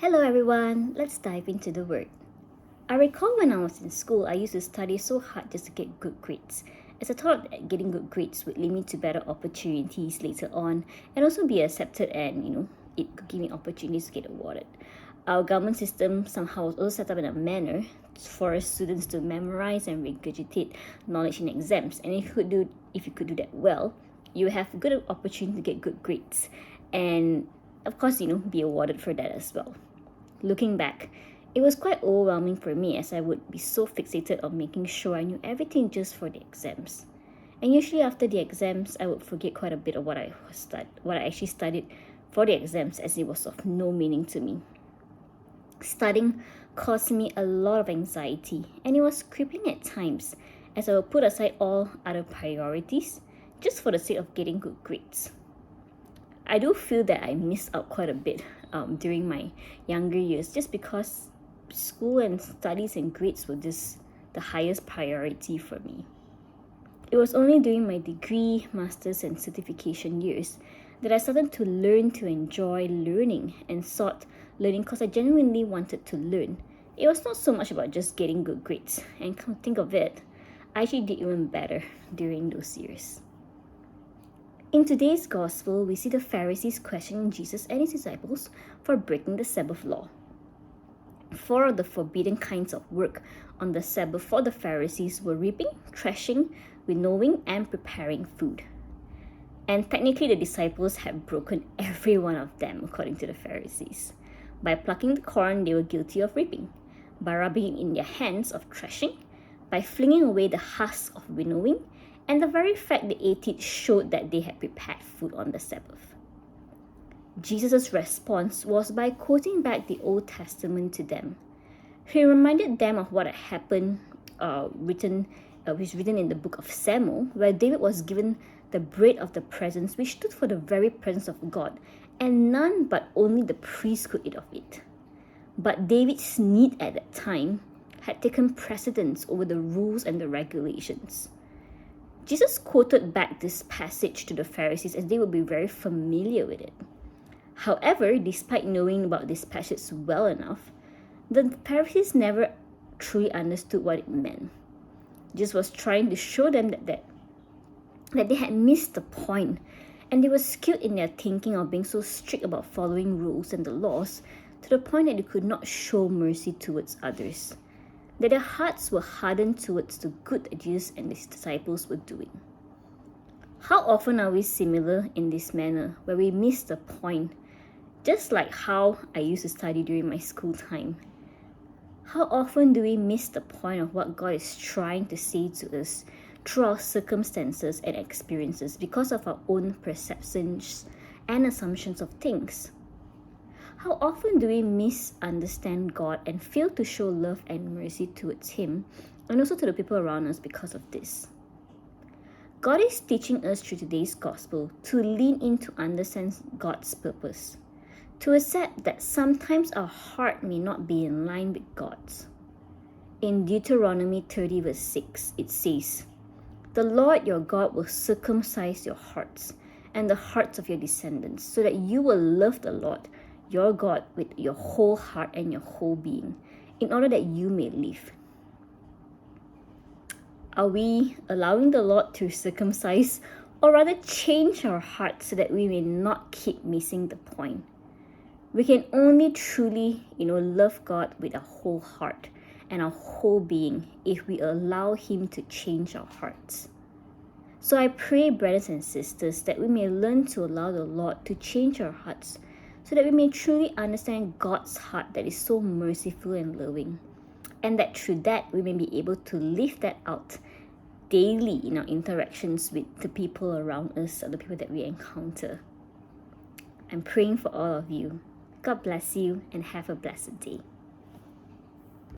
Hello everyone, let's dive into the word. I recall when I was in school, I used to study so hard just to get good grades, as I thought that getting good grades would lead me to better opportunities later on and also be accepted and, it could give me opportunities to get awarded. Our government system somehow was also set up in a manner for students to memorize and regurgitate knowledge in exams, and if you could do that well, you have good opportunity to get good grades and of course, be awarded for that as well. Looking back, it was quite overwhelming for me as I would be so fixated on making sure I knew everything just for the exams. And usually after the exams, I would forget quite a bit of what I actually studied for the exams, as it was of no meaning to me. Studying caused me a lot of anxiety, and it was crippling at times as I would put aside all other priorities just for the sake of getting good grades. I do feel that I missed out quite a bit during my younger years just because school and studies and grades were just the highest priority for me. It was only during my degree, master's, and certification years that I started to learn to enjoy learning and sought learning because I genuinely wanted to learn. It was not so much about just getting good grades, and come to think of it, I actually did even better during those years. In today's Gospel, we see the Pharisees questioning Jesus and his disciples for breaking the Sabbath law. 4 of the forbidden kinds of work on the Sabbath for the Pharisees were reaping, threshing, winnowing, and preparing food. And technically, the disciples had broken every one of them, according to the Pharisees. By plucking the corn, they were guilty of reaping. By rubbing it in their hands, of threshing. By flinging away the husk, of winnowing. And the very fact they ate it showed that they had prepared food on the Sabbath. Jesus' response was by quoting back the Old Testament to them. He reminded them of what had happened, which is written in the book of Samuel, where David was given the bread of the presence, which stood for the very presence of God, and none but only the priest could eat of it. But David's need at that time had taken precedence over the rules and the regulations. Jesus quoted back this passage to the Pharisees as they would be very familiar with it. However, despite knowing about this passage well enough, the Pharisees never truly understood what it meant. Jesus was trying to show them that they had missed the point, and they were skewed in their thinking of being so strict about following rules and the laws to the point that they could not show mercy towards others. That their hearts were hardened towards the good that Jesus and his disciples were doing. How often are we similar in this manner, where we miss the point, just like how I used to study during my school time? How often do we miss the point of what God is trying to say to us through our circumstances and experiences because of our own perceptions and assumptions of things? How often do we misunderstand God and fail to show love and mercy towards Him and also to the people around us because of this? God is teaching us through today's Gospel to lean in to understand God's purpose, to accept that sometimes our heart may not be in line with God's. In Deuteronomy 30 verse 6, it says, "The Lord your God will circumcise your hearts and the hearts of your descendants, so that you will love the Lord your God with your whole heart and your whole being, in order that you may live." Are we allowing the Lord to circumcise, or rather change our hearts so that we may not keep missing the point? We can only truly, love God with our whole heart and our whole being if we allow Him to change our hearts. So I pray, brothers and sisters, that we may learn to allow the Lord to change our hearts so that we may truly understand God's heart that is so merciful and loving, and that through that we may be able to live that out daily in our interactions with the people around us or the people that we encounter. I'm praying for all of you. God bless you and have a blessed day.